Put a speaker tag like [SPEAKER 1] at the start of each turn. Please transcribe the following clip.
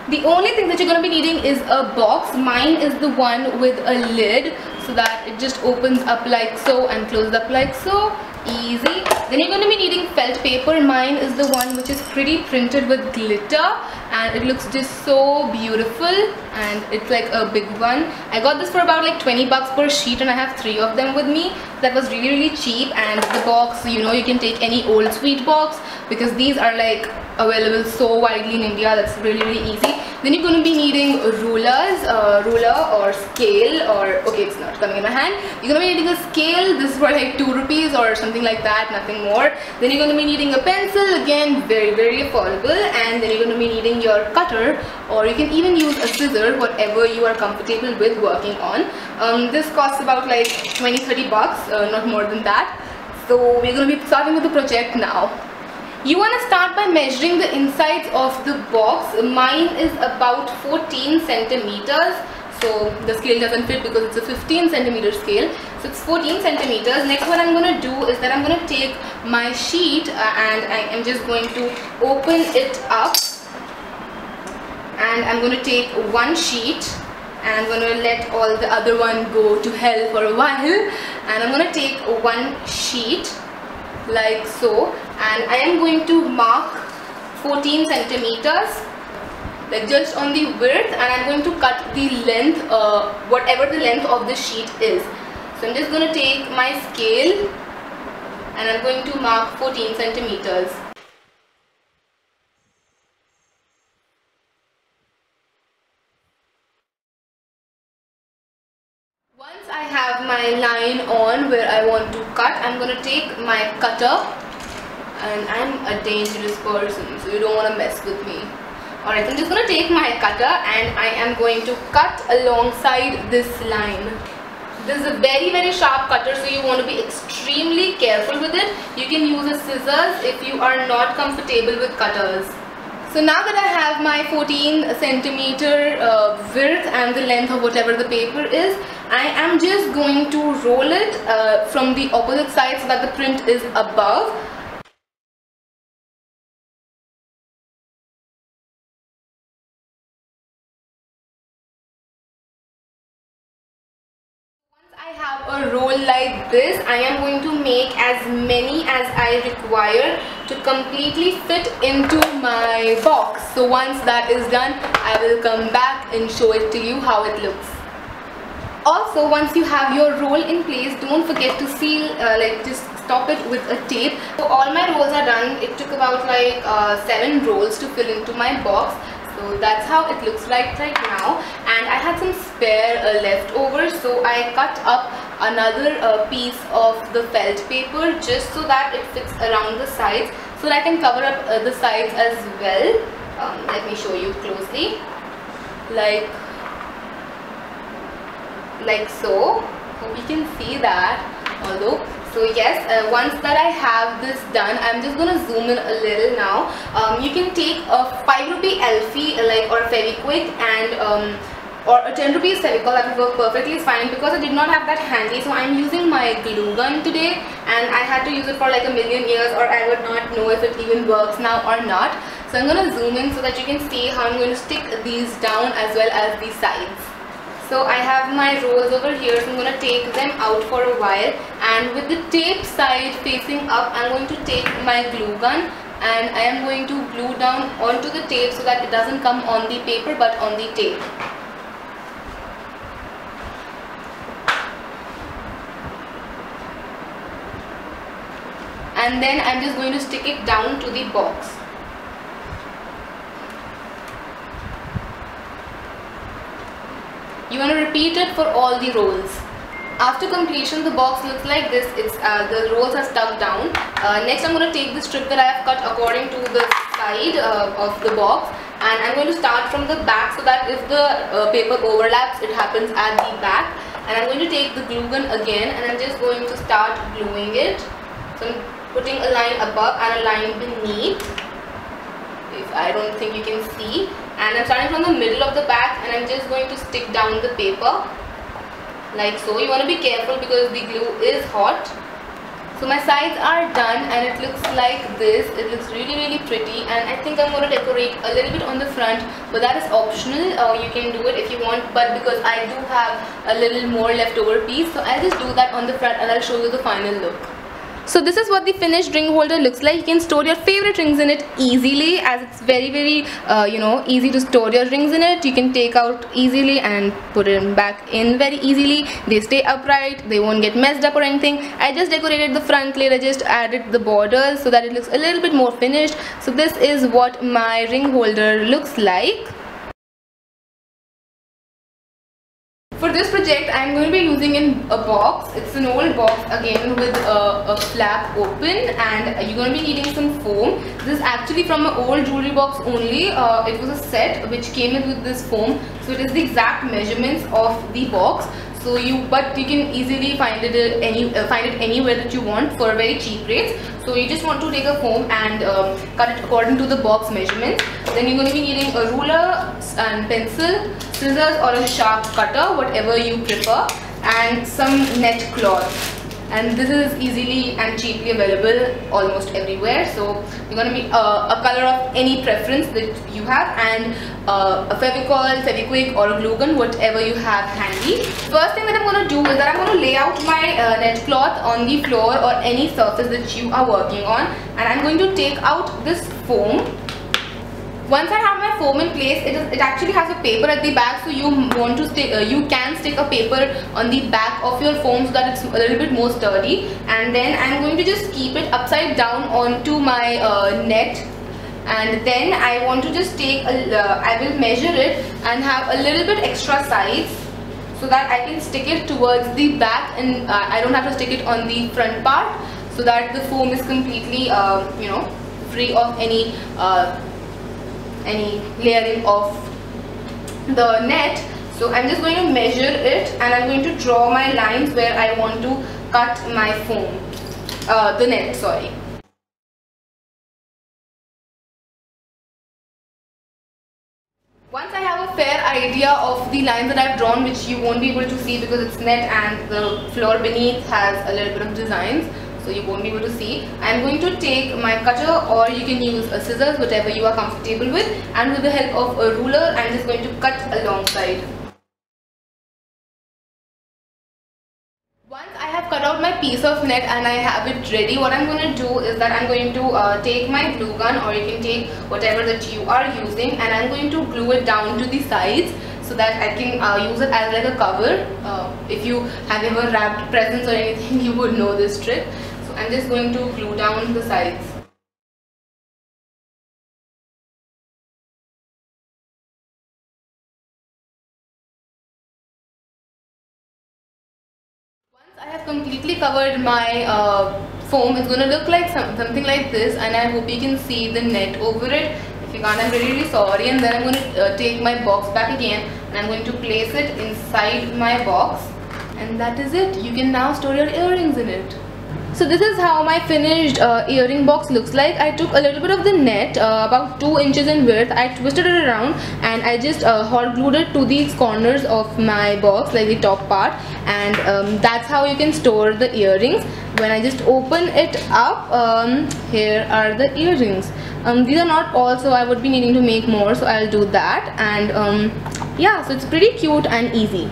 [SPEAKER 1] The only thing that you're going to be needing is a box. Mine is the one with a lid, so that it just opens up like so and closes up like so. Easy. Then you're going to be needing felt paper. Mine is the one which is pretty printed with glitter, and it looks just so beautiful, and it's like a big one. I got this for about like 20 bucks per sheet, and I have 3 of them with me. That was really cheap. And the box, you know, you can take any old sweet box, because these are like available so widely in India. That's really easy. Then you're going to be needing rulers, ruler or scale, or okay, it's not coming in my hand. You're going to be needing a scale. This is for like 2 rupees or something like that, nothing more. Then you're going to be needing a pencil, again very affordable. And then you're going to be needing your cutter, or you can even use a scissor, whatever you are comfortable with working on. This costs about like 20-30 bucks, not more than that. So we're going to be starting with the project now. You want to start by measuring the insides of the box. Mine is about 14 centimeters. So the scale doesn't fit because it's a 15 centimeter scale. So it's 14 centimeters. Next, what I'm going to do is that I'm going to take my sheet and I am just going to open it up. And I'm going to take one sheet and I'm going to let all the other one go to hell for a while. And I'm going to take one sheet like so, and I am going to mark 14 centimeters, like just on the width, and I'm going to cut the length, whatever the length of the sheet is. So I'm just going to take my scale and I'm going to mark 14 centimeters. Once I have my line on where I want to cut, I'm going to take my cutter, and I'm a dangerous person, so you don't want to mess with me. Alright, so I'm just going to take my cutter and I am going to cut alongside this line. This is a very sharp cutter, so you want to be extremely careful with it. You can use a scissors if you are not comfortable with cutters. So now that I have my 14 centimeter width and the length of whatever the paper is, I am just going to roll it from the opposite side so that the print is above. Once I have a roll like this, I am going to make as many as I require to completely fit into my box. So once that is done, I will come back and show it to you how it looks. Also, once you have your roll in place, don't forget to seal, just stop it with a tape. So all my rolls are done. It took about like 7 rolls to fill into my box. So that's how it looks like right now. And I had some spare left over, so I cut up another piece of the felt paper just so that it fits around the sides, so that I can cover up the sides as well. Let me show you closely. Like so. Hope you can see that. Although, so yes, once that I have this done, I'm just gonna zoom in a little now. You can take a 5 rupee Elfie or a Fevikwik and or a 10 rupees Fevicol. That will work perfectly fine because I did not have that handy. So I'm using my glue gun today, and I had to use it for like a million years, or I would not know if it even works now or not. So I'm gonna zoom in so that you can see how I'm going to stick these down as well as the sides. So I have my rolls over here, so I'm going to take them out for a while, and with the tape side facing up, I'm going to take my glue gun and I am going to glue down onto the tape so that it doesn't come on the paper but on the tape. And then I'm just going to stick it down to the box. You want to repeat it for all the rolls. After completion, the box looks like this. The rolls are stuck down. Next, I'm going to take the strip that I have cut according to the side of the box, and I'm going to start from the back so that if the paper overlaps, it happens at the back. And I'm going to take the glue gun again, and I'm just going to start gluing it. So I'm putting a line above and a line beneath. If I don't think you can see. And I'm starting from the middle of the back, and I'm just going to stick down the paper like so. You want to be careful because the glue is hot. So my sides are done and it looks like this. It looks really pretty, and I think I'm going to decorate a little bit on the front, but that is optional. You can do it if you want, but because I do have a little more leftover piece, so I'll just do that on the front and I'll show you the final look. So this is what the finished ring holder looks like. You can store your favorite rings in it easily, as it's very easy to store your rings in it. You can take out easily and put them back in very easily. They stay upright, they won't get messed up or anything. I just decorated the front plate. I just added the borders so that it looks a little bit more finished. So this is what my ring holder looks like. For this project, I'm going to be using a box. It's an old box again with a flap open, and you're going to be needing some foam. This is actually from an old jewelry box only. It was a set which came in with this foam, so it is the exact measurements of the box. So you can easily find it anywhere that you want for very cheap rates. So you just want to take a foam and cut it according to the box measurements. Then you're going to be needing a ruler and pencil, scissors or a sharp cutter, whatever you prefer, and some net cloth. And this is easily and cheaply available almost everywhere. So you're going to be a color of any preference that you have, and a Fevicol, Fevikwik or a glue gun, whatever you have handy. First thing that I'm going to do is that I'm going to lay out my net cloth on the floor or any surface that you are working on, and I'm going to take out this foam. Once I have my foam in place, it actually has a paper at the back, so you can stick a paper on the back of your foam so that it's a little bit more sturdy. And then I'm going to just keep it upside down onto my net, and then I want to just I will measure it and have a little bit extra sides so that I can stick it towards the back, and I don't have to stick it on the front part, so that the foam is completely free of any layering of the net. So I'm just going to measure it, and I'm going to draw my lines where I want to cut my foam, the net, sorry. Once I have a fair idea of the lines that I've drawn, which you won't be able to see because it's net and the floor beneath has a little bit of designs, so you won't be able to see, I'm going to take my cutter, or you can use a scissors, whatever you are comfortable with, and with the help of a ruler I'm just going to cut alongside. Once I have cut out my piece of net and I have it ready, what I'm going to do is that I'm going to take my glue gun, or you can take whatever that you are using, and I'm going to glue it down to the sides so that I can use it as like a cover. If you have ever wrapped presents or anything, you would know this trick. So I'm just going to glue down the sides. Once I have completely covered my foam, it's going to look like something like this, and I hope you can see the net over it. If you can't, I'm really sorry. And then I'm going to take my box back again, and I'm going to place it inside my box, and that is it. You can now store your earrings in it. So this is how my finished earring box looks like. I took a little bit of the net, about 2 inches in width. I twisted it around and I just hot glued it to these corners of my box, like the top part, and that's how you can store the earrings. When I just open it up, here are the earrings. These are not all, so I would be needing to make more, so I'll do that. And yeah, so it's pretty cute and easy.